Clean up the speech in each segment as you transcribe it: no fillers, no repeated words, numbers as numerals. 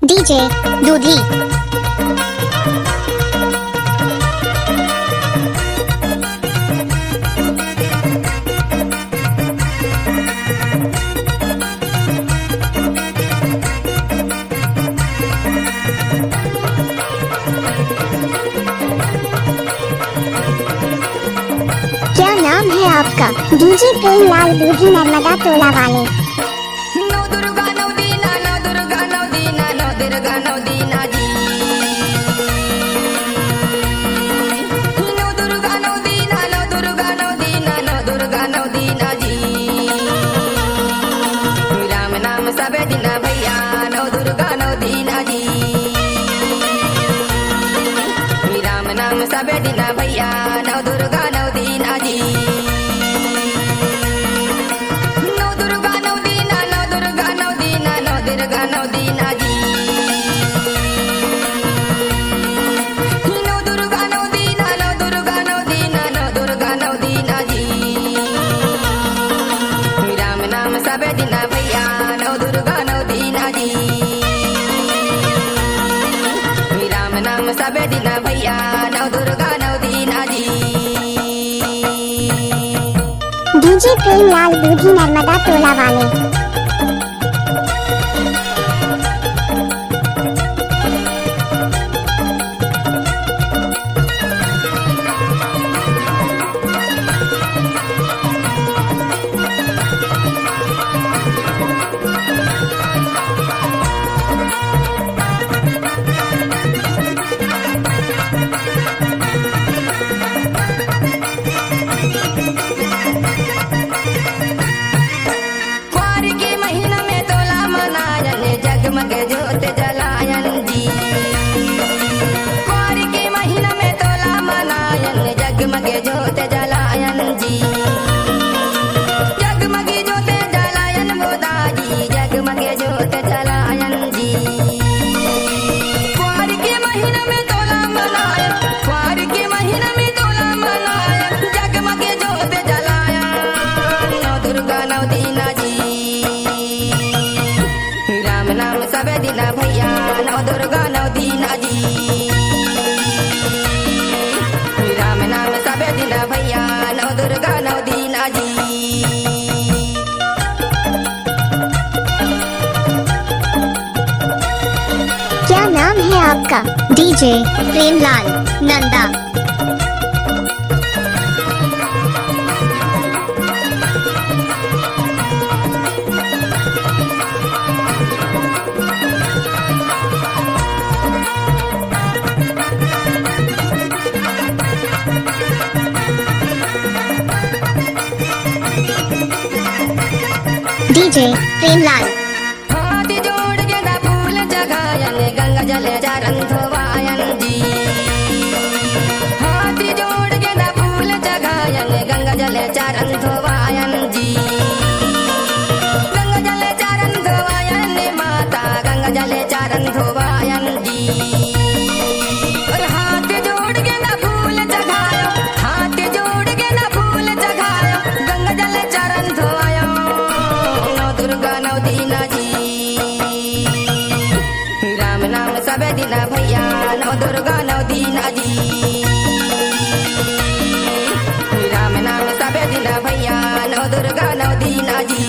DJ दूधी। क्या नाम है आपका? डीजे प्रेमलाल दूधी, नर्मदा टोला वाले। नौ दुर्गा नौ दीना, नौ दुर्गा नौ दीना, नौ दुर्गा नौ दीना जी। नौ दुर्गा नौ दीना, नौ दुर्गा नौ दीना, नौ दुर्गा नौ दीना जी। राम नाम सबे दिना भैया, नौ दुर्गा नौ दीना जी। राम नाम सबे दिना भैया, नौ दुर्गा नौ दीना जी। नौ दुर्गा नौ दीना, नौ दुर्गा नौ दीना, नौ दुर्गा नौ दीना जी। नौ दुर्गा नौ दीना, नौ दुर्गा नौ दीना, नौ दुर्गा नौ दीना जी। राम नाम सबे दिना भैया, नौ दुर्गा नौ दीना जी। राम नाम सबे दिना भैया, नौ दुर्गा नौ दीना जी। डीजे प्रेमलाल दूधी, नर्मदा टोला वाले। क्वार के महीना में तोला मनायन, जगमग जोत जलायन जी। क्वार के महीना में तोला मनायन, जगमग जोत जलायन जी। जगमग जोत जलायन मोदाजी, जगमग जोत जलायन जी। क्वार के महीना में तोला मनायन, क्वार के महीना में तोला मनायन, जगमग जोत जलायन। नौ दुर्गा नौ दीना जी। राम नाम सबे दिना भैया, नौ दुर्गा नौ दीना जी। राम नाम सबे दिना भैया, नौ दुर्गा नौ दीना जी। क्या नाम है आपका? डीजे प्रेमलाल नंदा। डीजे प्रेमलाल। हाथ जोड़ के दा फूल जगायन, गंगा जल चरण धोवायन जी। हाथ जोड़ के दा फूल जगायन, गंगा जल चरण धोवायन जी। गंगा जल चरण धोवायन माता, गंगा जल चरण धोवायन जी। और हाथ जोड़ के दा फूल जगायो, हाथ जोड़ के दा फूल जगायो, गंगा जल चरण धोवायो। नौ दुर्गा नौ दीना जी। राम नाम सबे दिना भैया, नौ दुर्गा नौ दीना जी। राम नाम सबे दिना भैया, नौ दुर्गा नौ दीना जी।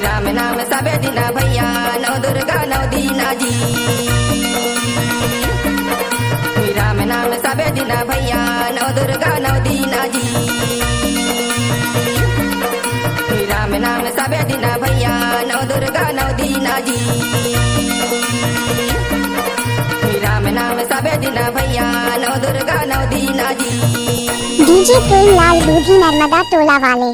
राम नाम सबे दिना भैया, नौ दुर्गा नौ दीना जी। राम नाम सबे दिना भैया, नौ दुर्गा नौ दीना जी। राम नाम सबे दिना भैया, नौ दुर्गा नौ दीना जी। राम नाम सबे दिना भैया, नौ दुर्गा नौ दीना जी। डीजे प्रेमलाल दूधी, नर्मदा टोला वाले।